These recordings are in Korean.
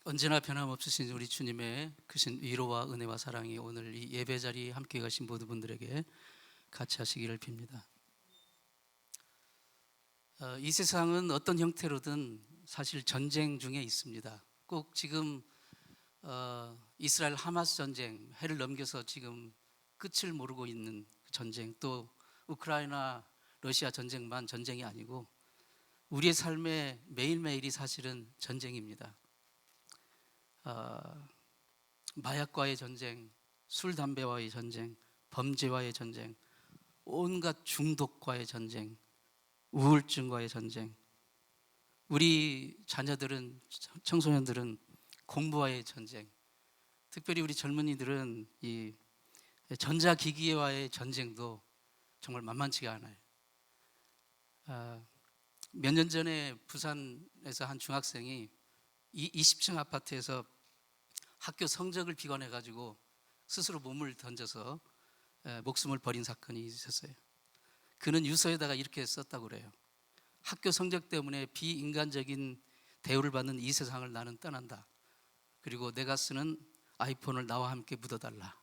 언제나 변함없으신 우리 주님의 크신 위로와 은혜와 사랑이 오늘 이 예배 자리에 함께 가신 모든 분들에게 같이 하시기를 빕니다. 이 세상은 어떤 형태로든 사실 전쟁 중에 있습니다. 꼭 지금 이스라엘 하마스 전쟁, 해를 넘겨서 지금 끝을 모르고 있는 전쟁, 또 우크라이나 러시아 전쟁만 전쟁이 아니고 우리의 삶의 매일매일이 사실은 전쟁입니다. 마약과의 전쟁, 술, 담배와의 전쟁, 범죄와의 전쟁, 온갖 중독과의 전쟁, 우울증과의 전쟁, 우리 자녀들은, 청소년들은 공부와의 전쟁, 특별히 우리 젊은이들은 이 전자기기와의 전쟁도 정말 만만치가 않아요. 몇 년 전에 부산에서 한 중학생이 20층 아파트에서 학교 성적을 비관해가지고 스스로 몸을 던져서 목숨을 버린 사건이 있었어요. 그는 유서에다가 이렇게 썼다고 그래요. 학교 성적 때문에 비인간적인 대우를 받는 이 세상을 나는 떠난다. 그리고 내가 쓰는 아이폰을 나와 함께 묻어달라.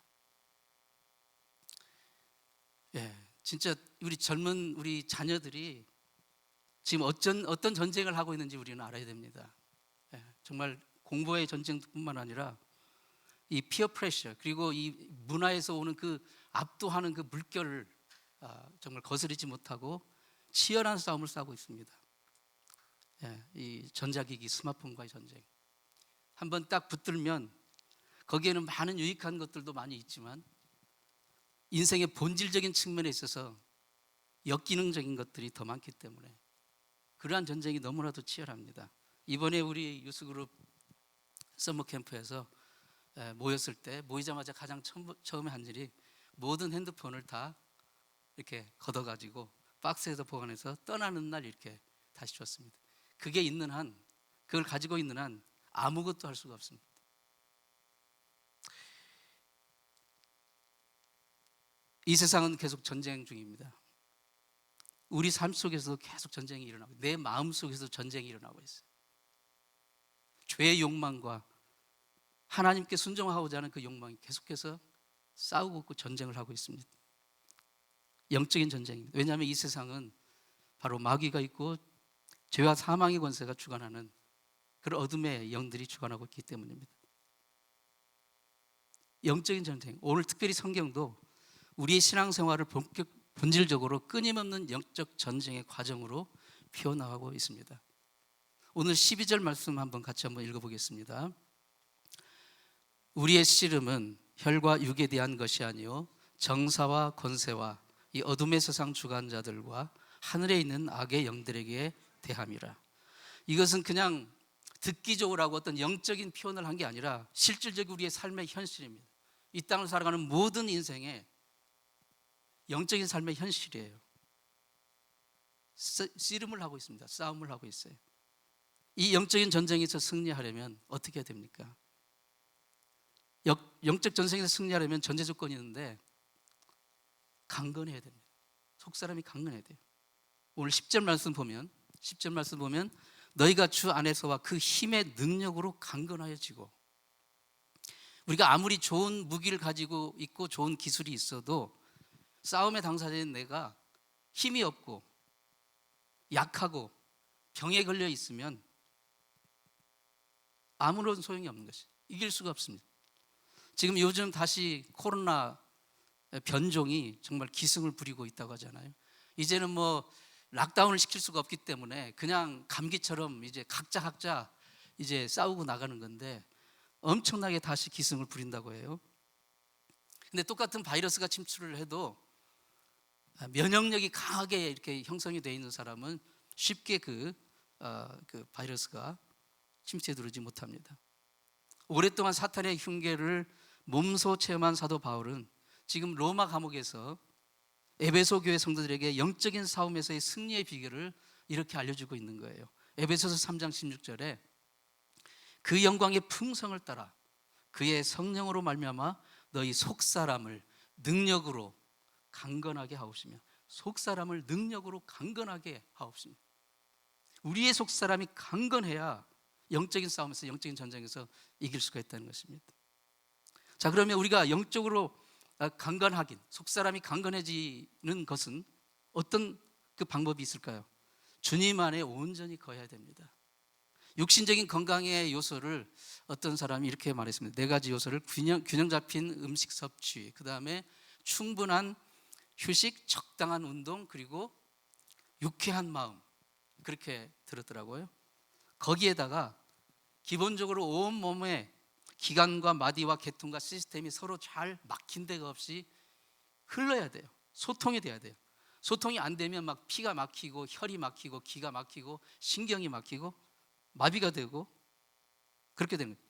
진짜 우리 젊은 우리 자녀들이 지금 어떤 전쟁을 하고 있는지 우리는 알아야 됩니다. 정말 공부의 전쟁뿐만 아니라 이 피어 프레셔, 그리고 이 문화에서 오는 그 압도하는 그 물결을 정말 거스르지 못하고 치열한 싸움을 싸고 있습니다. 이 전자기기 스마트폰과의 전쟁, 한번 딱 붙들면 거기에는 많은 유익한 것들도 많이 있지만 인생의 본질적인 측면에 있어서 역기능적인 것들이 더 많기 때문에 그러한 전쟁이 너무나도 치열합니다. 이번에 우리 유스그룹 서머 캠프에서 모였을 때 모이자마자 가장 처음에 한 일이 모든 핸드폰을 다 이렇게 걷어가지고 박스에서 보관해서 떠나는 날 이렇게 다시 줬습니다. 그게 있는 한, 그걸 가지고 있는 한 아무것도 할 수가 없습니다. 이 세상은 계속 전쟁 중입니다. 우리 삶 속에서도 계속 전쟁이 일어나고, 내 마음 속에서도 전쟁이 일어나고 있어요. 죄의 욕망과 하나님께 순종하고자 하는 그 욕망이 계속해서 싸우고 있고 전쟁을 하고 있습니다. 영적인 전쟁입니다. 왜냐하면 이 세상은 바로 마귀가 있고 죄와 사망의 권세가 주관하는 그런 어둠의 영들이 주관하고 있기 때문입니다. 영적인 전쟁, 오늘 특별히 성경도 우리의 신앙생활을 본질적으로 끊임없는 영적 전쟁의 과정으로 피워나가고 있습니다. 오늘 12절 말씀 한번 같이 한번 읽어보겠습니다. 우리의 씨름은 혈과 육에 대한 것이 아니요 정사와 권세와 이 어둠의 세상 주관자들과 하늘에 있는 악의 영들에게 대함이라. 이것은 그냥 듣기 좋으라고 어떤 영적인 표현을 한 게 아니라 실질적으로 우리의 삶의 현실입니다. 이 땅을 살아가는 모든 인생의 영적인 삶의 현실이에요. 씨름을 하고 있습니다. 싸움을 하고 있어요. 이 영적인 전쟁에서 승리하려면 어떻게 해야 됩니까? 영적 전쟁에서 승리하려면 전제 조건이 있는데 강건해야 됩니다. 속사람이 강건해야 돼요. 오늘 10절 말씀 보면 너희가 주 안에서와 그 힘의 능력으로 강건하여지고, 우리가 아무리 좋은 무기를 가지고 있고 좋은 기술이 있어도 싸움의 당사자인 내가 힘이 없고 약하고 병에 걸려 있으면 아무런 소용이 없는 것이, 이길 수가 없습니다. 지금 요즘 다시 코로나 변종이 정말 기승을 부리고 있다고 하잖아요. 이제는 뭐 락다운을 시킬 수가 없기 때문에 그냥 감기처럼 이제 각자 이제 싸우고 나가는 건데 엄청나게 다시 기승을 부린다고 해요. 근데 똑같은 바이러스가 침투를 해도 면역력이 강하게 이렇게 형성이 되어 있는 사람은 쉽게 그 바이러스가 침투에 들어오지 못합니다. 오랫동안 사탄의 흉계를 몸소 체험한 사도 바울은 지금 로마 감옥에서 에베소 교회 성도들에게 영적인 싸움에서의 승리의 비결을 이렇게 알려주고 있는 거예요. 에베소서 3장 16절에 그 영광의 풍성을 따라 그의 성령으로 말미암아 너희 속사람을 능력으로 강건하게 하옵시며, 속사람을 능력으로 강건하게 하옵시며. 우리의 속사람이 강건해야 영적인 싸움에서, 영적인 전쟁에서 이길 수가 있다는 것입니다. 자, 그러면 우리가 영적으로 강건하긴, 속사람이 강건해지는 것은 어떤 그 방법이 있을까요? 주님 안에 온전히 거해야 됩니다. 육신적인 건강의 요소를 어떤 사람이 이렇게 말했습니다. 4가지 요소를 균형 잡힌 음식 섭취, 그 다음에 충분한 휴식, 적당한 운동, 그리고 유쾌한 마음, 그렇게 들었더라고요. 거기에다가 기본적으로 온 몸의 기관과 마디와 계통과 시스템이 서로 잘 막힌 데가 없이 흘러야 돼요. 소통이 돼야 돼요. 소통이 안 되면 막 피가 막히고 혈이 막히고 기가 막히고 신경이 막히고 마비가 되고 그렇게 되는 거예요.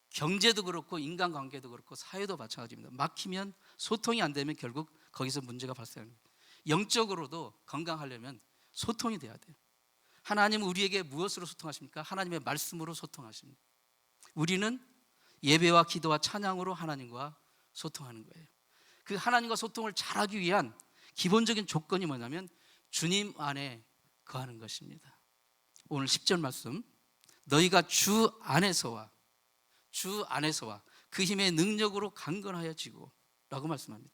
경제도 그렇고 인간관계도 그렇고 사회도 마찬가지입니다. 막히면, 소통이 안 되면 결국 거기서 문제가 발생합니다. 영적으로도 건강하려면 소통이 돼야 돼요. 하나님은 우리에게 무엇으로 소통하십니까? 하나님의 말씀으로 소통하십니다. 우리는 예배와 기도와 찬양으로 하나님과 소통하는 거예요. 그 하나님과 소통을 잘하기 위한 기본적인 조건이 뭐냐면 주님 안에 거하는 것입니다. 오늘 10절 말씀, 너희가 주 안에서와 그 힘의 능력으로 강건하여지고 라고 말씀합니다.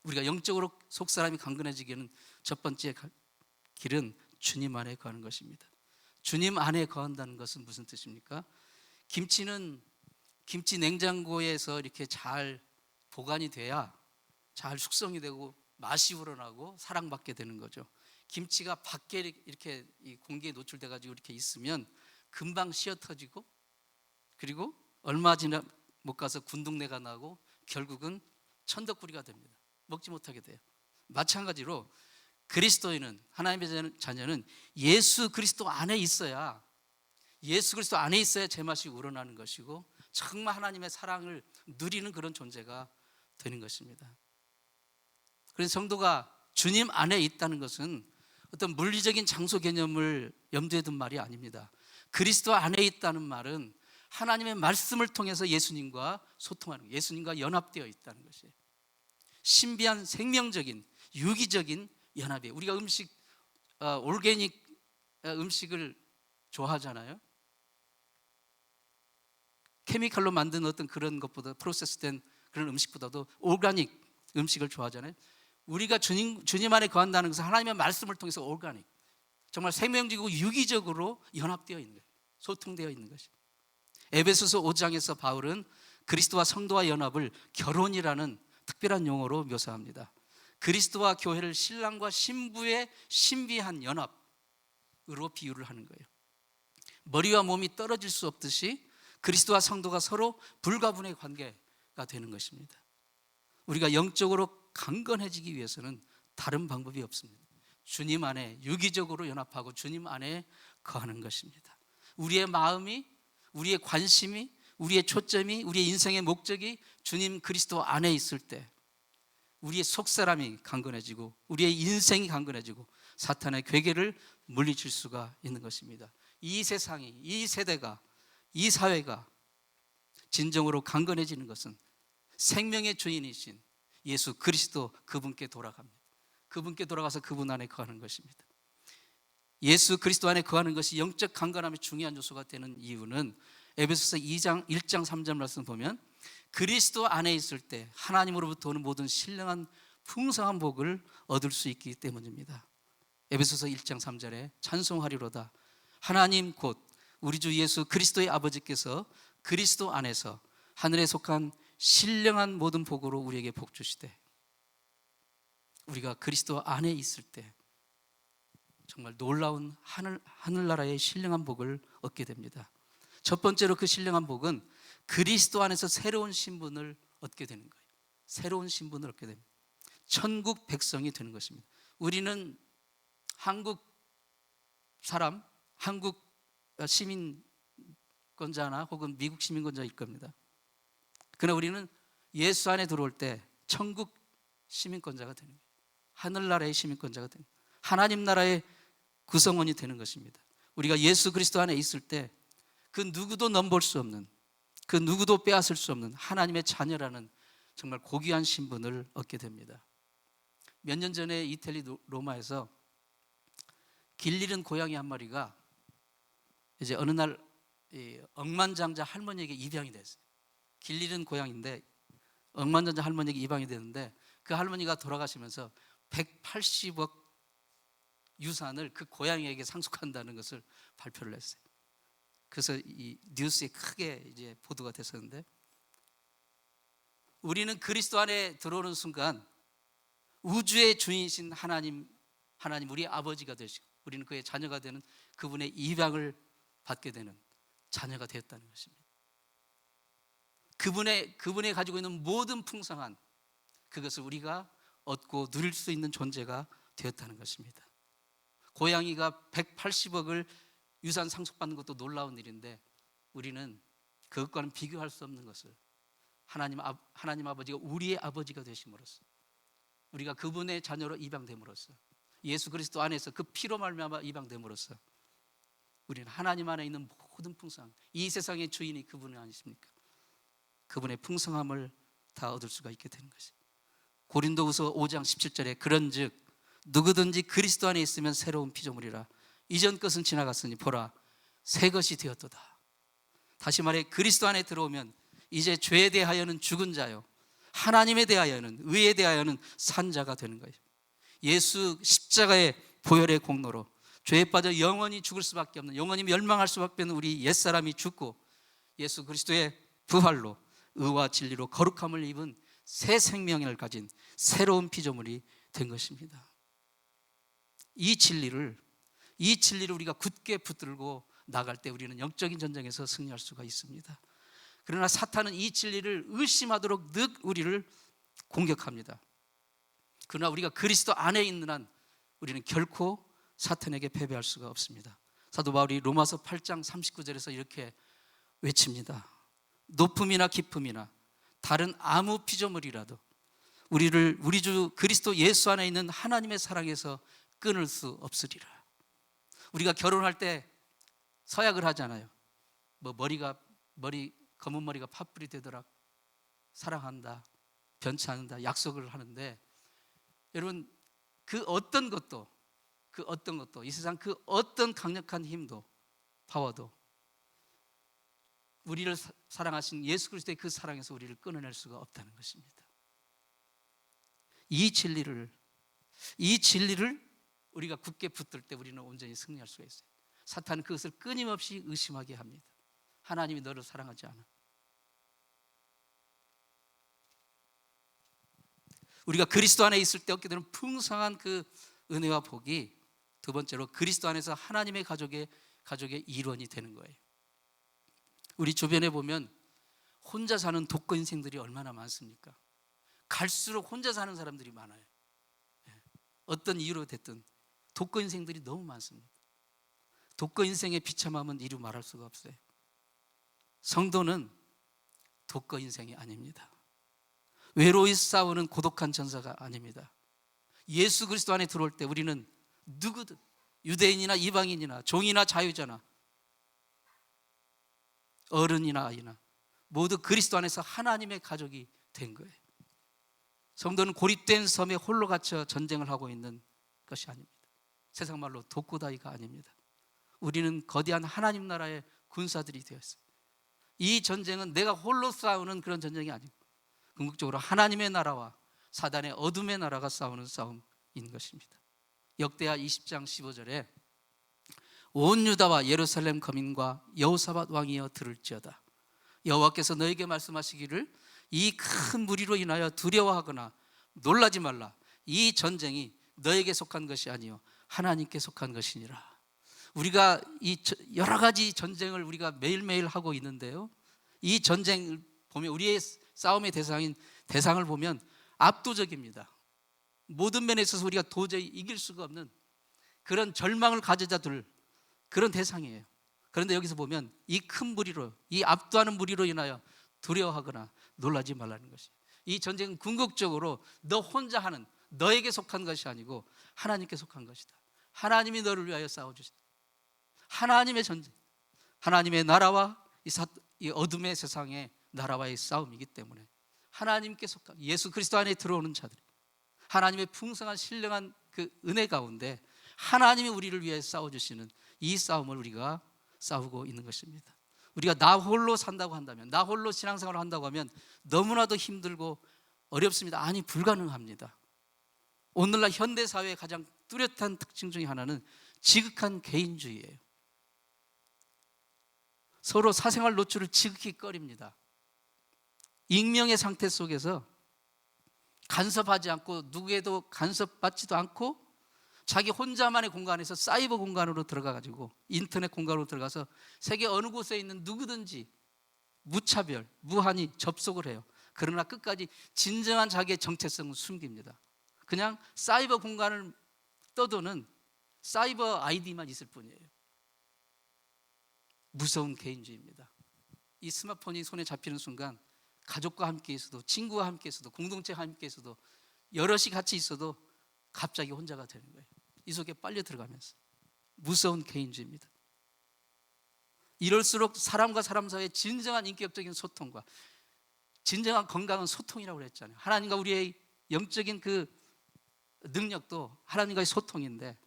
우리가 영적으로 속사람이 강건해지기에는 첫 번째 길은 주님 안에 거하는 것입니다. 주님 안에 거한다는 것은 무슨 뜻입니까? 김치는 김치 냉장고에서 이렇게 잘 보관이 돼야 잘 숙성이 되고 맛이 우러나고 사랑받게 되는 거죠. 김치가 밖에 이렇게 공기에 노출돼 가지고 이렇게 있으면 금방 씌어 터지고, 그리고 얼마 지나 못 가서 군둥내가 나고 결국은 천덕꾸리가 됩니다. 먹지 못하게 돼요. 마찬가지로 그리스도인은, 하나님의 자녀는 예수 그리스도 안에 있어야, 제맛이 우러나는 것이고 정말 하나님의 사랑을 누리는 그런 존재가 되는 것입니다. 그래서 성도가 주님 안에 있다는 것은 어떤 물리적인 장소 개념을 염두에 둔 말이 아닙니다. 그리스도 안에 있다는 말은 하나님의 말씀을 통해서 예수님과 소통하는 거예요. 예수님과 연합되어 있다는 것이에요. 신비한 생명적인 유기적인 연합이에요. 우리가 올게닉 음식을 좋아하잖아요. 케미칼로 만든 어떤 그런 것보다, 프로세스된 그런 음식보다도 오가닉 음식을 좋아하잖아요. 우리가 주님 안에 거한다는 것은 하나님의 말씀을 통해서 오가닉, 정말 생명적이고 유기적으로 연합되어 있는 거예요. 소통되어 있는 것이. 에베소서 5장에서 바울은 그리스도와 성도와 연합을 결혼이라는 특별한 용어로 묘사합니다. 그리스도와 교회를 신랑과 신부의 신비한 연합으로 비유를 하는 거예요. 머리와 몸이 떨어질 수 없듯이 그리스도와 성도가 서로 불가분의 관계가 되는 것입니다. 우리가 영적으로 강건해지기 위해서는 다른 방법이 없습니다. 주님 안에 유기적으로 연합하고 주님 안에 거하는 것입니다. 우리의 마음이, 우리의 관심이, 우리의 초점이, 우리의 인생의 목적이 주님 그리스도 안에 있을 때 우리의 속사람이 강건해지고 우리의 인생이 강건해지고 사탄의 괴계를 물리칠 수가 있는 것입니다. 이 세상이, 이 세대가, 이 사회가 진정으로 강건해지는 것은 생명의 주인이신 예수 그리스도, 그분께 돌아갑니다. 그분께 돌아가서 그분 안에 거하는 것입니다. 예수 그리스도 안에 거하는 것이 영적 강건함의 중요한 요소가 되는 이유는 에베소서 1장 3절 말씀 보면 그리스도 안에 있을 때 하나님으로부터 오는 모든 신령한 풍성한 복을 얻을 수 있기 때문입니다. 에베소서 1장 3절에 찬송하리로다 하나님 곧 우리 주 예수 그리스도의 아버지께서 그리스도 안에서 하늘에 속한 신령한 모든 복으로 우리에게 복 주시되, 우리가 그리스도 안에 있을 때 정말 놀라운 하늘나라의 신령한 복을 얻게 됩니다. 첫 번째로 그 신령한 복은 그리스도 안에서 새로운 신분을 얻게 되는 거예요. 새로운 신분을 얻게 됩니다. 천국 백성이 되는 것입니다. 우리는 한국 사람, 한국 시민권자나 혹은 미국 시민권자일 겁니다. 그러나 우리는 예수 안에 들어올 때 천국 시민권자가 되는 거예요. 하늘나라의 시민권자가 되는 거예요. 하나님 나라의 구성원이 되는 것입니다. 우리가 예수 그리스도 안에 있을 때 그 누구도 넘볼 수 없는, 그 누구도 빼앗을 수 없는 하나님의 자녀라는 정말 고귀한 신분을 얻게 됩니다. 몇 년 전에 이태리 로마에서 길 잃은 고양이 한 마리가 이제 어느 날 억만장자 할머니에게 입양이 됐어요. 길 잃은 고양인데 억만장자 할머니에게 입양이 됐는데 그 할머니가 돌아가시면서 180억 유산을 그 고양이에게 상속한다는 것을 발표를 했어요. 그래서 이 뉴스에 크게 이제 보도가 됐었는데, 우리는 그리스도 안에 들어오는 순간 우주의 주인이신 하나님 우리 아버지가 되시고 우리는 그의 자녀가 되는 그분의 입양을 받게 되는 자녀가 되었다는 것입니다. 그분의 가지고 있는 모든 풍성한 그것을 우리가 얻고 누릴 수 있는 존재가 되었다는 것입니다. 고양이가 180억을 유산 상속받는 것도 놀라운 일인데, 우리는 그것과는 비교할 수 없는 것을 하나님 아버지가 우리의 아버지가 되심으로써, 우리가 그분의 자녀로 입양됨으로써, 예수 그리스도 안에서 그 피로 말미암아 입양됨으로써 우리는 하나님 안에 있는 모든 풍성함, 이 세상의 주인이 그분 아니십니까? 그분의 풍성함을 다 얻을 수가 있게 되는 것이. 고린도후서 5장 17절에 그런즉 누구든지 그리스도 안에 있으면 새로운 피조물이라, 이전 것은 지나갔으니 보라 새 것이 되었도다. 다시 말해 그리스도 안에 들어오면 이제 죄에 대하여는 죽은 자요, 하나님에 대하여는, 의에 대하여는 산 자가 되는 거예요. 예수 십자가의 보혈의 공로로 죄에 빠져 영원히 죽을 수밖에 없는, 영원히 멸망할 수밖에 없는 우리 옛사람이 죽고 예수 그리스도의 부활로 의와 진리로 거룩함을 입은 새 생명을 가진 새로운 피조물이 된 것입니다. 이 진리를 우리가 굳게 붙들고 나갈 때 우리는 영적인 전쟁에서 승리할 수가 있습니다. 그러나 사탄은 이 진리를 의심하도록 늘 우리를 공격합니다. 그러나 우리가 그리스도 안에 있는 한 우리는 결코 사탄에게 패배할 수가 없습니다. 사도 바울이 로마서 8장 39절에서 이렇게 외칩니다. 높음이나 깊음이나 다른 아무 피조물이라도 우리 주 그리스도 예수 안에 있는 하나님의 사랑에서 끊을 수 없으리라. 우리가 결혼할 때 서약을 하잖아요. 검은 머리가 팥불이 되도록 사랑한다, 변치 않는다 약속을 하는데, 여러분 그 어떤 것도 이 세상 그 어떤 강력한 힘도 파워도 우리를 사랑하신 예수 그리스도의 그 사랑에서 우리를 끊어낼 수가 없다는 것입니다. 이 진리를 우리가 굳게 붙들 때 우리는 온전히 승리할 수가 있어요. 사탄은 그것을 끊임없이 의심하게 합니다. 하나님이 너를 사랑하지 않아. 우리가 그리스도 안에 있을 때 얻게 되는 풍성한 그 은혜와 복이, 두 번째로 그리스도 안에서 하나님의 가족의 일원이 되는 거예요. 우리 주변에 보면 혼자 사는 독거 인생들이 얼마나 많습니까? 갈수록 혼자 사는 사람들이 많아요. 어떤 이유로 됐든 독거 인생들이 너무 많습니다. 독거 인생의 비참함은 이루 말할 수가 없어요. 성도는 독거 인생이 아닙니다. 외로이 싸우는 고독한 전사가 아닙니다. 예수 그리스도 안에 들어올 때 우리는 누구든, 유대인이나 이방인이나 종이나 자유자나 어른이나 아이나 모두 그리스도 안에서 하나님의 가족이 된 거예요. 성도는 고립된 섬에 홀로 갇혀 전쟁을 하고 있는 것이 아닙니다. 세상 말로 독고다이가 아닙니다. 우리는 거대한 하나님 나라의 군사들이 되었어요. 이 전쟁은 내가 홀로 싸우는 그런 전쟁이 아니고 궁극적으로 하나님의 나라와 사단의 어둠의 나라가 싸우는 싸움인 것입니다. 역대하 20장 15절에 온 유다와 예루살렘 거민과 여호사밧 왕이여 들을지어다. 여호와께서 너에게 말씀하시기를 이 큰 무리로 인하여 두려워하거나 놀라지 말라. 이 전쟁이 너에게 속한 것이 아니요 하나님께 속한 것이니라. 우리가 이 여러 가지 전쟁을 우리가 매일매일 하고 있는데요, 이 전쟁을 보면 우리의 싸움의 대상을 보면 압도적입니다. 모든 면에 있어서 우리가 도저히 이길 수가 없는 그런 절망을 가져다둘 그런 대상이에요. 그런데 여기서 보면 이 큰 무리로, 이 압도하는 무리로 인하여 두려워하거나 놀라지 말라는 것이, 이 전쟁은 궁극적으로 너 혼자 하는, 너에게 속한 것이 아니고 하나님께 속한 것이다. 하나님이 너를 위하여 싸워주신다. 하나님의 전쟁, 하나님의 나라와 이 어둠의 세상의 나라와의 싸움이기 때문에 하나님께 속한 예수 그리스도 안에 들어오는 자들이 하나님의 풍성한 신령한 그 은혜 가운데 하나님이 우리를 위해 싸워주시는 이 싸움을 우리가 싸우고 있는 것입니다. 우리가 나 홀로 산다고 한다면, 나 홀로 신앙생활을 한다고 하면 너무나도 힘들고 어렵습니다. 아니, 불가능합니다. 오늘날 현대사회의 가장 뚜렷한 특징 중에 하나는 지극한 개인주의예요. 서로 사생활 노출을 지극히 꺼립니다. 익명의 상태 속에서 간섭하지 않고 누구에도 간섭받지도 않고 자기 혼자만의 공간에서 사이버 공간으로 들어가가지고 인터넷 공간으로 들어가서 세계 어느 곳에 있는 누구든지 무차별, 무한히 접속을 해요. 그러나 끝까지 진정한 자기의 정체성을 숨깁니다. 그냥 사이버 공간을 떠도는 사이버 아이디만 있을 뿐이에요. 무서운 개인주의입니다. 이 스마트폰이 손에 잡히는 순간 가족과 함께 있어도, 친구와 함께 있어도, 공동체와 함께 있어도, 여럿이 같이 있어도 갑자기 혼자가 되는 거예요. 이 속에 빨려 들어가면서. 무서운 개인주의입니다. 이럴수록 사람과 사람 사이의 진정한 인격적인 소통과 진정한 건강한 소통이라고 그랬잖아요. 하나님과 우리의 영적인 그 능력도 하나님과의 소통인데,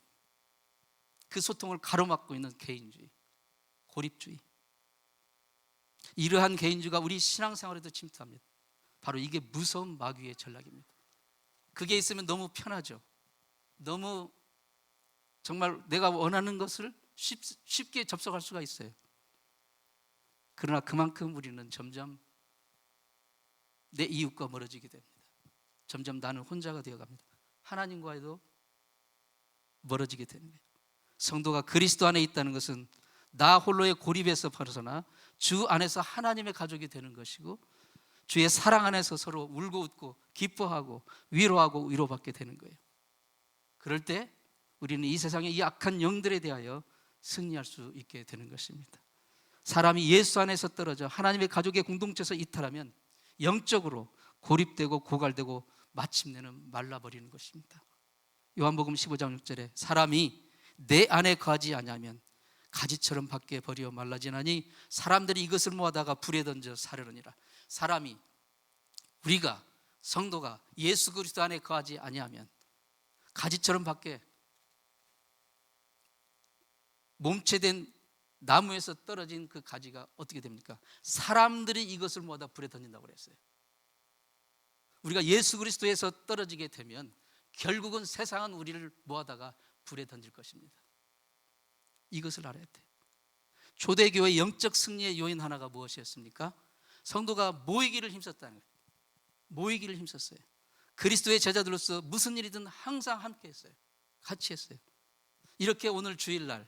그 소통을 가로막고 있는 개인주의, 고립주의, 이러한 개인주의가 우리 신앙생활에도 침투합니다. 바로 이게 무서운 마귀의 전략입니다. 그게 있으면 너무 편하죠. 너무 정말 내가 원하는 것을 쉽게 접속할 수가 있어요. 그러나 그만큼 우리는 점점 내 이웃과 멀어지게 됩니다. 점점 나는 혼자가 되어갑니다. 하나님과도 멀어지게 되는 거예요. 성도가 그리스도 안에 있다는 것은 나 홀로의 고립에서 벗어나 주 안에서 하나님의 가족이 되는 것이고, 주의 사랑 안에서 서로 울고 웃고 기뻐하고 위로하고 위로받게 되는 거예요. 그럴 때 우리는 이 세상의 이 악한 영들에 대하여 승리할 수 있게 되는 것입니다. 사람이 예수 안에서 떨어져 하나님의 가족의 공동체에서 이탈하면 영적으로 고립되고 고갈되고 마침내는 말라버리는 것입니다. 요한복음 15장 6절에 사람이 내 안에 거하지 아니하면 가지처럼 밖에 버려 말라지나니 사람들이 이것을 모아다가 불에 던져 사르느니라. 사람이, 우리가, 성도가 예수 그리스도 안에 거하지 아니하면 가지처럼 밖에, 몸체된 나무에서 떨어진 그 가지가 어떻게 됩니까? 사람들이 이것을 모아다 불에 던진다고 그랬어요. 우리가 예수 그리스도에서 떨어지게 되면 결국은 세상은 우리를 모아다가 불에 던질 것입니다. 이것을 알아야 돼요. 초대교회의 영적 승리의 요인 하나가 무엇이었습니까? 성도가 모이기를 힘썼다는 거예요. 모이기를 힘썼어요. 그리스도의 제자들로서 무슨 일이든 항상 함께 했어요. 같이 했어요. 이렇게 오늘 주일날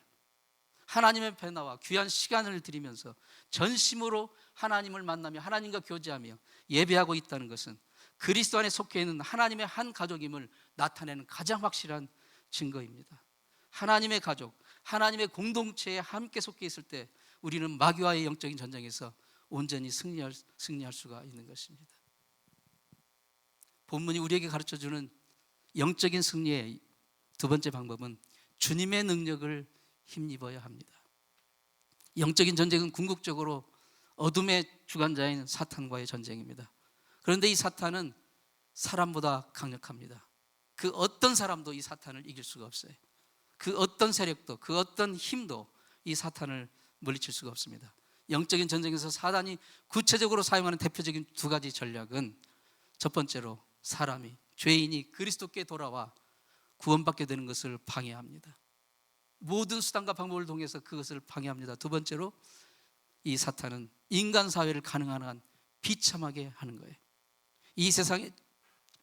하나님의 앞에 나와 귀한 시간을 드리면서 전심으로 하나님을 만나며 하나님과 교제하며 예배하고 있다는 것은 그리스도 안에 속해 있는 하나님의 한 가족임을 나타내는 가장 확실한 증거입니다. 하나님의 가족, 하나님의 공동체에 함께 속해 있을 때 우리는 마귀와의 영적인 전쟁에서 온전히 승리할 수가 있는 것입니다. 본문이 우리에게 가르쳐주는 영적인 승리의 두 번째 방법은 주님의 능력을 힘입어야 합니다. 영적인 전쟁은 궁극적으로 어둠의 주관자인 사탄과의 전쟁입니다. 그런데 이 사탄은 사람보다 강력합니다. 그 어떤 사람도 이 사탄을 이길 수가 없어요. 그 어떤 세력도, 그 어떤 힘도 이 사탄을 물리칠 수가 없습니다. 영적인 전쟁에서 사단이 구체적으로 사용하는 대표적인 두 가지 전략은, 첫 번째로 사람이, 죄인이 그리스도께 돌아와 구원받게 되는 것을 방해합니다. 모든 수단과 방법을 통해서 그것을 방해합니다. 두 번째로 이 사탄은 인간 사회를 가능한 한 비참하게 하는 거예요. 이 세상에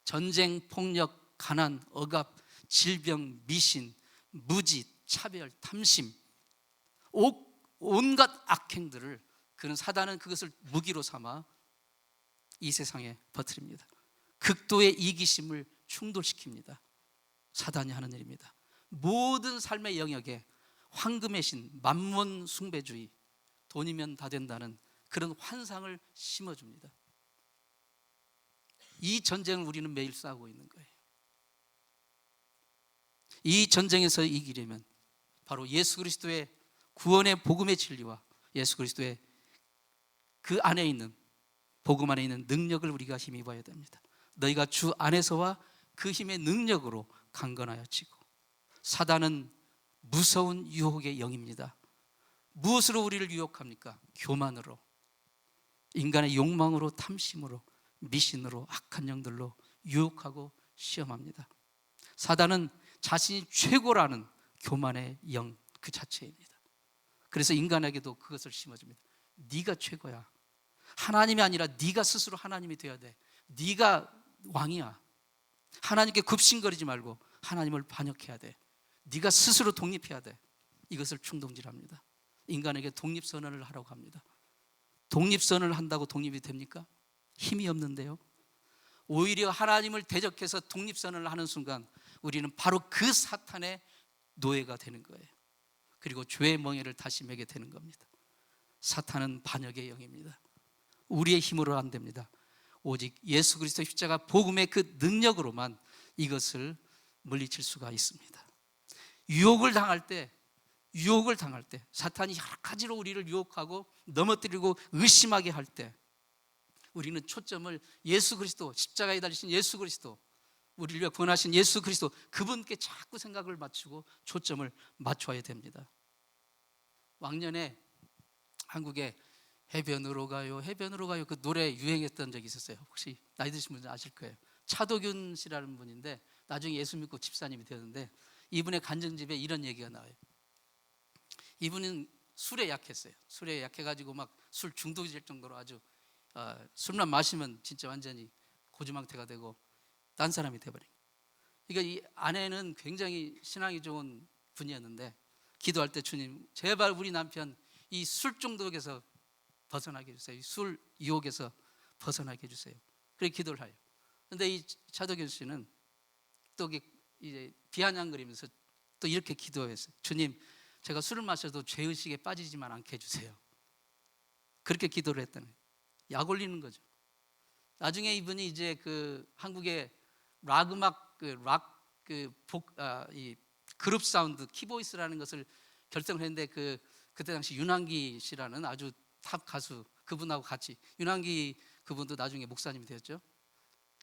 전쟁, 폭력, 가난, 억압, 질병, 미신, 무지, 차별, 탐심, 온갖 악행들을 그는, 사단은 그것을 무기로 삼아 이 세상에 퍼뜨립니다. 극도의 이기심을 충돌시킵니다. 사단이 하는 일입니다. 모든 삶의 영역에 황금의 신, 만몬 숭배주의, 돈이면 다 된다는 그런 환상을 심어줍니다. 이 전쟁을 우리는 매일 싸우고 있는 거예요. 이 전쟁에서 이기려면 바로 예수 그리스도의 구원의 복음의 진리와 예수 그리스도의 그 안에 있는, 복음 안에 있는 능력을 우리가 힘입어야 됩니다. 너희가 주 안에서와 그 힘의 능력으로 강건하여 지고. 사단은 무서운 유혹의 영입니다. 무엇으로 우리를 유혹합니까? 교만으로, 인간의 욕망으로, 탐심으로, 미신으로, 악한 영들로 유혹하고 시험합니다. 사단은 자신이 최고라는 교만의 영 그 자체입니다. 그래서 인간에게도 그것을 심어줍니다. 네가 최고야. 하나님이 아니라 네가 스스로 하나님이 되어야 돼. 네가 왕이야. 하나님께 굽신거리지 말고 하나님을 반역해야 돼. 네가 스스로 독립해야 돼. 이것을 충동질합니다. 인간에게 독립선언을 하라고 합니다. 독립선언을 한다고 독립이 됩니까? 힘이 없는데요. 오히려 하나님을 대적해서 독립선언을 하는 순간 우리는 바로 그 사탄의 노예가 되는 거예요. 그리고 죄의 멍에를 다시 매게 되는 겁니다. 사탄은 반역의 영입니다. 우리의 힘으로 안 됩니다. 오직 예수 그리스도 십자가 복음의 그 능력으로만 이것을 물리칠 수가 있습니다. 유혹을 당할 때 사탄이 여러 가지로 우리를 유혹하고 넘어뜨리고 의심하게 할 때 우리는 초점을 예수 그리스도, 십자가에 달리신 예수 그리스도, 우리를 위해 구원하신 예수 그리스도, 그분께 자꾸 생각을 맞추고 초점을 맞춰야 됩니다. 왕년에 한국에 해변으로 가요 그 노래 유행했던 적이 있었어요. 혹시 나이 드신 분들 아실 거예요. 차도균 씨라는 분인데 나중에 예수 믿고 집사님이 되었는데 이분의 간증집에 이런 얘기가 나와요. 이분은 술에 약했어요. 술에 약해가지고 막 술 중독이 될 정도로 아주 술만 마시면 진짜 완전히 고주망태가 되고 딴 사람이 돼버린 거예요. 그러니까 이 아내는 굉장히 신앙이 좋은 분이었는데 기도할 때 주님 제발 우리 남편 이 술 중독에서 벗어나게 해주세요. 이 술 유혹에서 벗어나게 해주세요. 그렇게 기도를 해요. 그런데 이 차도균 씨는 또 이제 비아냥거리면서 또 이렇게 기도했어요. 주님 제가 술을 마셔도 죄의식에 빠지지만 않게 해주세요. 그렇게 기도를 했다는 거예요. 약 올리는 거죠. 나중에 이분이 이제 그 한국의 락 음악 이 그룹 사운드 키보이스라는 것을 결성을 했는데 그때 당시 윤한기 씨라는 아주 탑 가수 그분하고 같이 윤한기 그분도 나중에 목사님이 되었죠.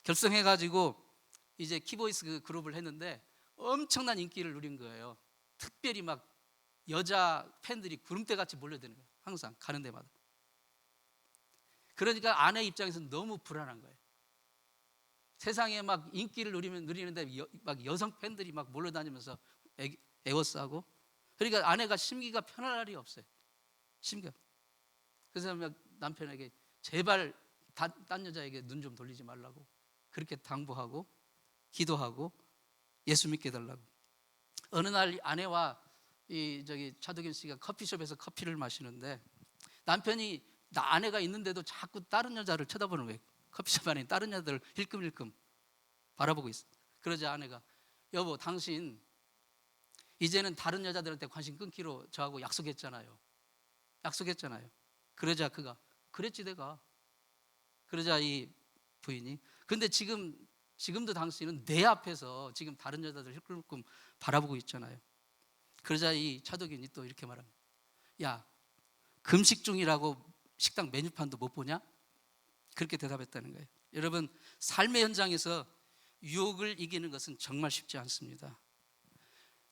결성해가지고 이제 키보이스 그 그룹을 했는데 엄청난 인기를 누린 거예요. 특별히 막 여자 팬들이 구름대같이 몰려드는 거예요. 항상 가는 데마다. 그러니까 아내 입장에서는 너무 불안한 거예요. 세상에 막 인기를 누리는데 막 여성 팬들이 막 몰려다니면서 애워싸고 그러니까 아내가 심기가 편할 날이 없어요. 심기가. 그래서 남편에게 제발 딴 여자에게 눈 좀 돌리지 말라고 그렇게 당부하고 기도하고 예수 믿게 해달라고. 어느 날 아내와 차도균 씨가 커피숍에서 커피를 마시는데 남편이 아내가 있는데도 자꾸 다른 여자를 쳐다보는 거예요. 커피숍 안에 다른 여자를 힐끔힐끔 바라보고 있어. 그러자 아내가 여보 당신 이제는 다른 여자들한테 관심 끊기로 저하고 약속했잖아요. 그러자 그가 그랬지 내가. 그러자 이 부인이 근데 지금도 당신은 내 앞에서 지금 다른 여자들 힐끔힐끔 바라보고 있잖아요. 그러자 이 차도균이 또 이렇게 말합니다. 야 금식 중이라고 식당 메뉴판도 못 보냐? 그렇게 대답했다는 거예요. 여러분 삶의 현장에서 유혹을 이기는 것은 정말 쉽지 않습니다.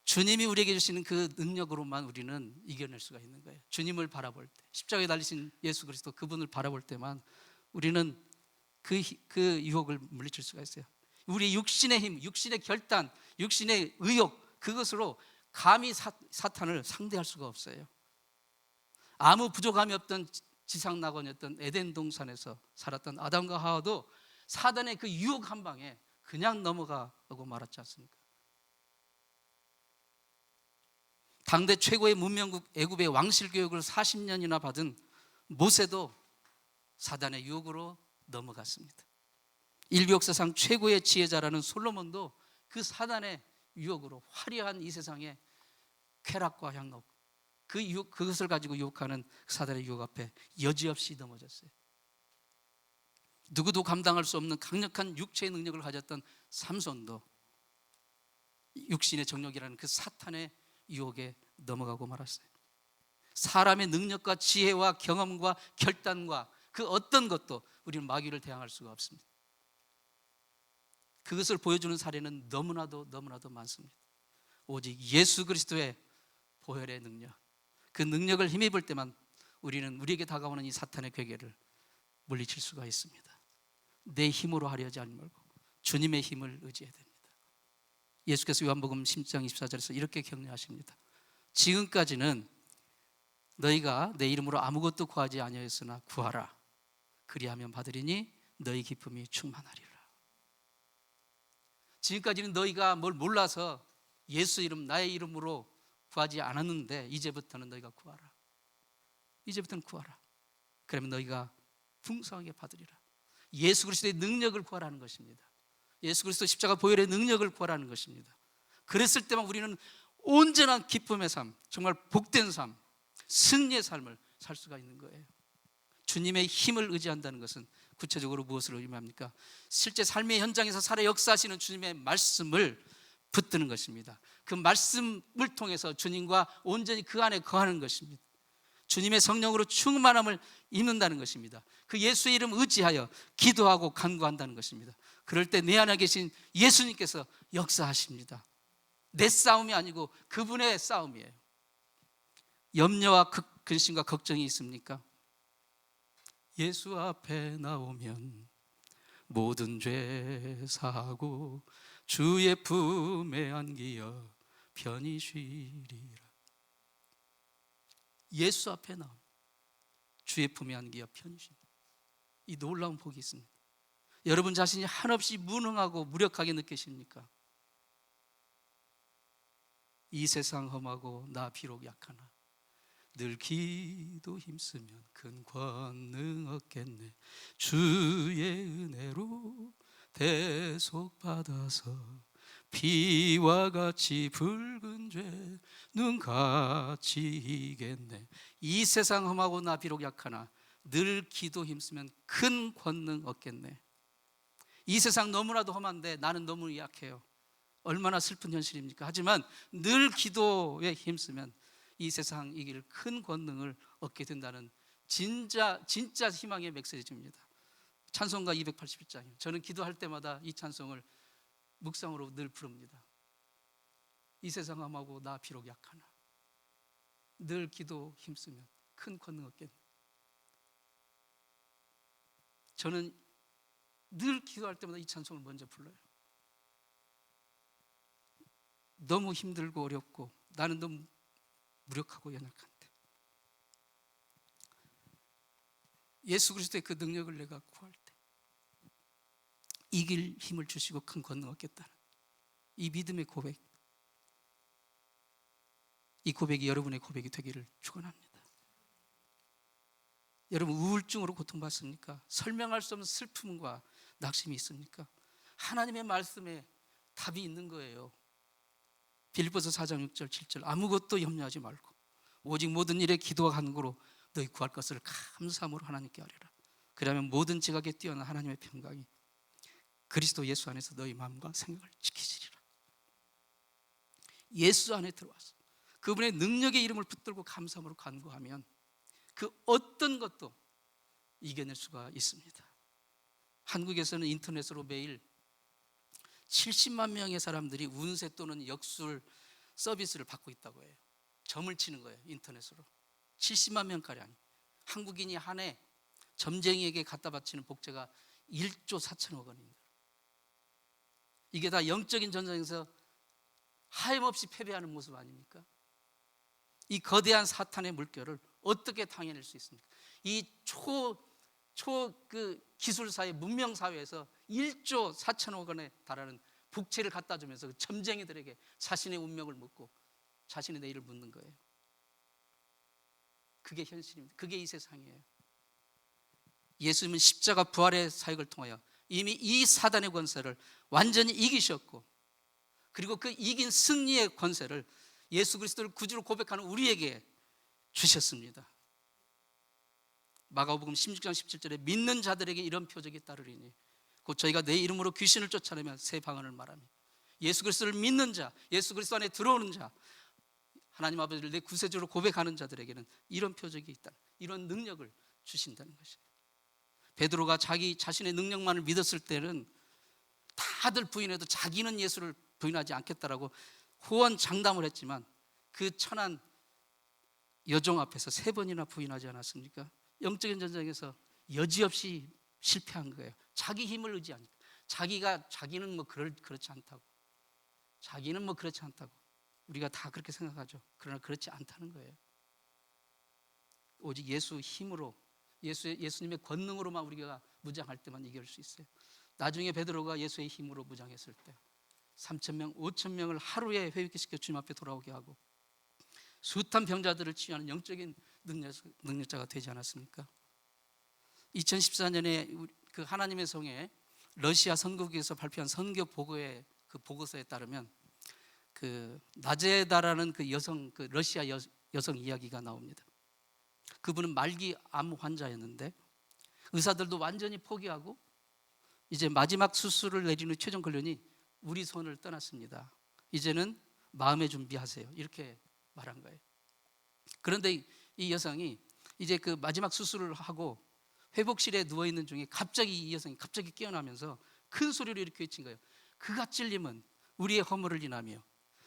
주님이 우리에게 주시는 그 능력으로만 우리는 이겨낼 수가 있는 거예요. 주님을 바라볼 때 십자가에 달리신 예수 그리스도 그분을 바라볼 때만 우리는 그 유혹을 물리칠 수가 있어요. 우리 육신의 힘, 육신의 결단, 육신의 의욕 그것으로 감히 사탄을 상대할 수가 없어요. 아무 부족함이 없던 지상낙원이었던 에덴 동산에서 살았던 아담과 하와도 사단의 그 유혹 한 방에 그냥 넘어가고 말았지 않습니까? 당대 최고의 문명국 애굽의 왕실 교육을 40년이나 받은 모세도 사단의 유혹으로 넘어갔습니다. 인류 역사상 최고의 지혜자라는 솔로몬도 그 사단의 유혹으로 화려한 이 세상의 쾌락과 향락 그것을 가지고 유혹하는 사단의 유혹 앞에 여지없이 넘어졌어요. 누구도 감당할 수 없는 강력한 육체의 능력을 가졌던 삼손도 육신의 정욕이라는 그 사탄의 유혹에 넘어가고 말았어요. 사람의 능력과 지혜와 경험과 결단과 그 어떤 것도 우리는 마귀를 대항할 수가 없습니다. 그것을 보여주는 사례는 너무나도 많습니다. 오직 예수 그리스도의 보혈의 능력, 그 능력을 힘입을 때만 우리는 우리에게 다가오는 이 사탄의 괴계를 물리칠 수가 있습니다. 내 힘으로 하려지 말고 주님의 힘을 의지해야 됩니다. 예수께서 요한복음 10장 24절에서 이렇게 격려하십니다. 지금까지는 너희가 내 이름으로 아무것도 구하지 아니하였으나 구하라. 그리하면 받으리니 너희 기쁨이 충만하리라. 지금까지는 너희가 뭘 몰라서 예수 이름, 나의 이름으로 구하지 않았는데 이제부터는 너희가 구하라. 이제부터는 구하라. 그러면 너희가 풍성하게 받으리라. 예수 그리스도의 능력을 구하라는 것입니다. 예수 그리스도 십자가 보혈의 능력을 구하라는 것입니다. 그랬을 때만 우리는 온전한 기쁨의 삶, 정말 복된 삶, 승리의 삶을 살 수가 있는 거예요. 주님의 힘을 의지한다는 것은 구체적으로 무엇을 의미합니까? 실제 삶의 현장에서 살아 역사하시는 주님의 말씀을 붙드는 것입니다. 그 말씀을 통해서 주님과 온전히 그 안에 거하는 것입니다. 주님의 성령으로 충만함을 입는다는 것입니다. 그 예수의 이름 의지하여 기도하고 간구한다는 것입니다. 그럴 때 내 안에 계신 예수님께서 역사하십니다. 내 싸움이 아니고 그분의 싸움이에요. 염려와 근심과 걱정이 있습니까? 예수 앞에 나오면 모든 죄 사하고 주의 품에 안기어 편히 쉬리라. 예수 앞에 나오면 주의 품에 안기어 편히 쉬리라. 이 놀라운 복이 있습니다. 여러분 자신이 한없이 무능하고 무력하게 느끼십니까? 이 세상 험하고 나 비록 약하나 늘 기도 힘쓰면 큰 권능 얻겠네. 주의 은혜로 대속받아서 피와 같이 붉은 죄 눈같이 이겠네. 이 세상 험하고 나 비록 약하나 늘 기도 힘쓰면 큰 권능 얻겠네. 이 세상 너무나도 험한데 나는 너무 약해요. 얼마나 슬픈 현실입니까? 하지만 늘 기도에 힘쓰면 이 세상 이길 큰 권능을 얻게 된다는 진짜 희망의 메시지입니다. 찬송가 281장이에요. 저는 기도할 때마다 이 찬송을 묵상으로 늘 부릅니다. 이 세상 험하고 나 비록 약하나 늘 기도 힘쓰면 큰 권능 얻겠네. 저는 늘 기도할 때마다 이 찬송을 먼저 불러요. 너무 힘들고 어렵고 나는 너무 무력하고 연약한데 예수 그리스도의 그 능력을 내가 구할 때 이길 힘을 주시고 큰 권능 얻겠다는 이 믿음의 고백, 이 고백이 여러분의 고백이 되기를 축원합니다. 여러분 우울증으로 고통받습니까? 설명할 수 없는 슬픔과 낙심이 있습니까? 하나님의 말씀에 답이 있는 거예요. 빌립보서 4장 6절 7절 아무것도 염려하지 말고 오직 모든 일에 기도와 간구로 너희 구할 것을 감사함으로 하나님께 아뢰라. 그러면 모든 지각에 뛰어난 하나님의 평강이 그리스도 예수 안에서 너희 마음과 생각을 지키시리라. 예수 안에 들어와서 그분의 능력의 이름을 붙들고 감사함으로 간구하면 그 어떤 것도 이겨낼 수가 있습니다. 한국에서는 인터넷으로 매일 70만 명의 사람들이 운세 또는 역술 서비스를 받고 있다고 해요. 점을 치는 거예요. 인터넷으로 70만 명가량. 한국인이 한 해 점쟁이에게 갖다 바치는 복제가 1조 4천억 원입니다. 이게 다 영적인 전쟁에서 하염없이 패배하는 모습 아닙니까? 이 거대한 사탄의 물결을 어떻게 당해낼 수 있습니까? 이 기술사회, 문명사회에서 1조 4천억 원에 달하는 복채를 갖다 주면서 그 점쟁이들에게 자신의 운명을 묻고 자신의 내일을 묻는 거예요. 그게 현실입니다. 그게 이 세상이에요. 예수님은 십자가 부활의 사역을 통하여 이미 이 사단의 권세를 완전히 이기셨고 그리고 그 이긴 승리의 권세를 예수 그리스도를 구주로 고백하는 우리에게 주셨습니다. 마가복음 16장 17절에 믿는 자들에게 이런 표적이 따르리니 곧 저희가 내 이름으로 귀신을 쫓아내면 새 방언을 말하며 예수 그리스도를 믿는 자, 예수 그리스도 안에 들어오는 자, 하나님 아버지를 내 구세주로 고백하는 자들에게는 이런 표적이 있다, 이런 능력을 주신다는 것입니다. 베드로가 자기 자신의 능력만을 믿었을 때는 다들 부인해도 자기는 예수를 부인하지 않겠다라고 호언장담을 했지만 그 천한 여종 앞에서 3번이나 부인하지 않았습니까? 영적인 전쟁에서 여지없이 실패한 거예요. 자기 힘을 의지하니까. 자기는 뭐 그렇지 않다고. 자기는 뭐 그렇지 않다고. 우리가 다 그렇게 생각하죠. 그러나 그렇지 않다는 거예요. 오직 예수 힘으로, 예수님의 권능으로만 우리가 무장할 때만 이길 수 있어요. 나중에 베드로가 예수의 힘으로 무장했을 때 3,000명, 5,000명을 하루에 회복케 시켜 주님 앞에 돌아오게 하고 숱한 병자들을 치유하는 영적인 능력자가 되지 않았습니까? 2014년에 그 하나님의 성에 러시아 선교국에서 발표한 선교 보고의 그 보고서에 따르면 그 나제다라는 그 여성, 그 러시아 여성 이야기가 나옵니다. 그분은 말기 암 환자였는데 의사들도 완전히 포기하고 이제 마지막 수술을 내리는 최종 결론이 우리 손을 떠났습니다. 이제는 마음의 준비하세요. 이렇게 말한 거예요. 그런데 이 여성이 이제 그 마지막 수술을 하고 회복실에 누워있는 중에 갑자기 이 여성이 갑자기 깨어나면서 큰 소리로 이렇게 외친 거예요. 그가 찔림은 우리의 허물을 인하며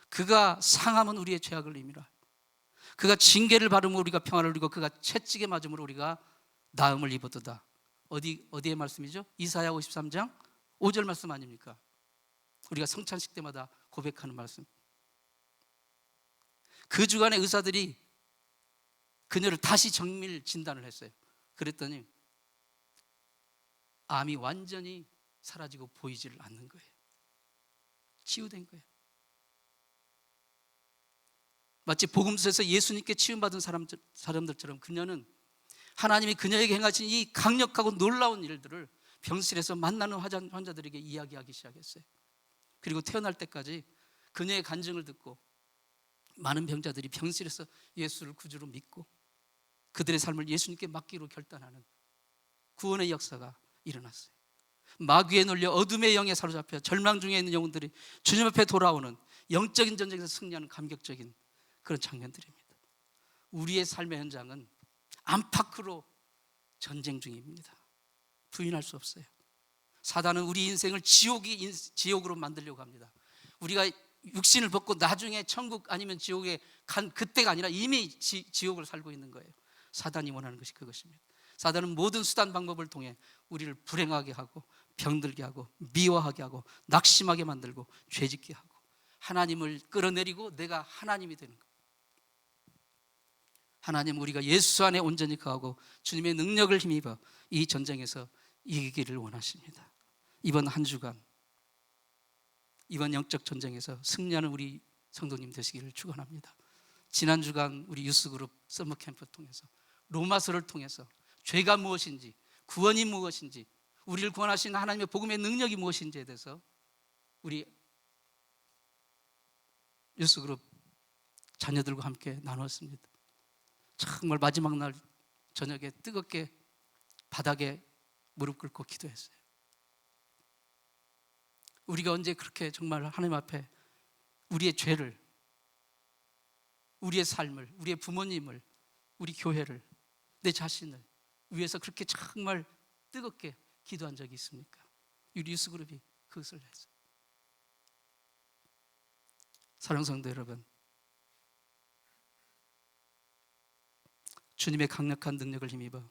그가 상함은 우리의 죄악을 임이라. 그가 징계를 받으면 우리가 평안을 누리고 그가 채찍에 맞음으로 우리가 나음을 입었도다. 어디의 말씀이죠? 이사야 53장 5절 말씀 아닙니까? 우리가 성찬식 때마다 고백하는 말씀. 그 주간에 의사들이 그녀를 다시 정밀 진단을 했어요. 그랬더니 암이 완전히 사라지고 보이지를 않는 거예요. 치유된 거예요. 마치 복음서에서 예수님께 치유받은 사람들처럼 그녀는 하나님이 그녀에게 행하신 이 강력하고 놀라운 일들을 병실에서 만나는 환자들에게 이야기하기 시작했어요. 그리고 태어날 때까지 그녀의 간증을 듣고 많은 병자들이 병실에서 예수를 구주로 믿고 그들의 삶을 예수님께 맡기로 결단하는 구원의 역사가 일어났어요. 마귀에 눌려 어둠의 영에 사로잡혀 절망 중에 있는 영혼들이 주님 앞에 돌아오는 영적인 전쟁에서 승리하는 감격적인 그런 장면들입니다. 우리의 삶의 현장은 안팎으로 전쟁 중입니다. 부인할 수 없어요. 사단은 우리 인생을 지옥으로 만들려고 합니다. 우리가 육신을 벗고 나중에 천국 아니면 지옥에 간 그때가 아니라 이미 지옥을 살고 있는 거예요. 사단이 원하는 것이 그것입니다. 사단은 모든 수단 방법을 통해 우리를 불행하게 하고 병들게 하고 미워하게 하고 낙심하게 만들고 죄짓게 하고 하나님을 끌어내리고 내가 하나님이 되는 거예요. 하나님, 우리가 예수 안에 온전히 거하고 주님의 능력을 힘입어 이 전쟁에서 이기기를 원하십니다. 이번 한 주간, 이번 영적 전쟁에서 승리하는 우리 성도님 되시기를 축원합니다. 지난 주간 우리 유스그룹 서머 캠프 통해서 로마서를 통해서 죄가 무엇인지, 구원이 무엇인지, 우리를 구원하신 하나님의 복음의 능력이 무엇인지에 대해서 우리 유스그룹 자녀들과 함께 나누었습니다. 정말 마지막 날 저녁에 뜨겁게 바닥에 무릎 꿇고 기도했어요. 우리가 언제 그렇게 정말 하나님 앞에 우리의 죄를, 우리의 삶을, 우리의 부모님을, 우리 교회를, 내 자신을 위해서 그렇게 정말 뜨겁게 기도한 적이 있습니까? 우리 유스그룹이 그것을 했어요. 사랑하는 성도 여러분, 주님의 강력한 능력을 힘입어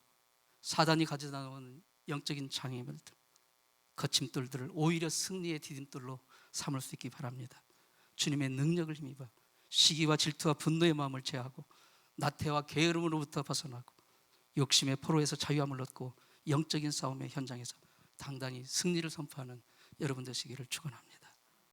사단이 가져다 놓은 영적인 장애물들, 거침돌들을 오히려 승리의 디딤돌로 삼을 수 있기 바랍니다. 주님의 능력을 힘입어 시기와 질투와 분노의 마음을 제하고 나태와 게으름으로부터 벗어나고 욕심의 포로에서 자유함을 얻고 영적인 싸움의 현장에서 당당히 승리를 선포하는 여러분 되시기를 축원합니다.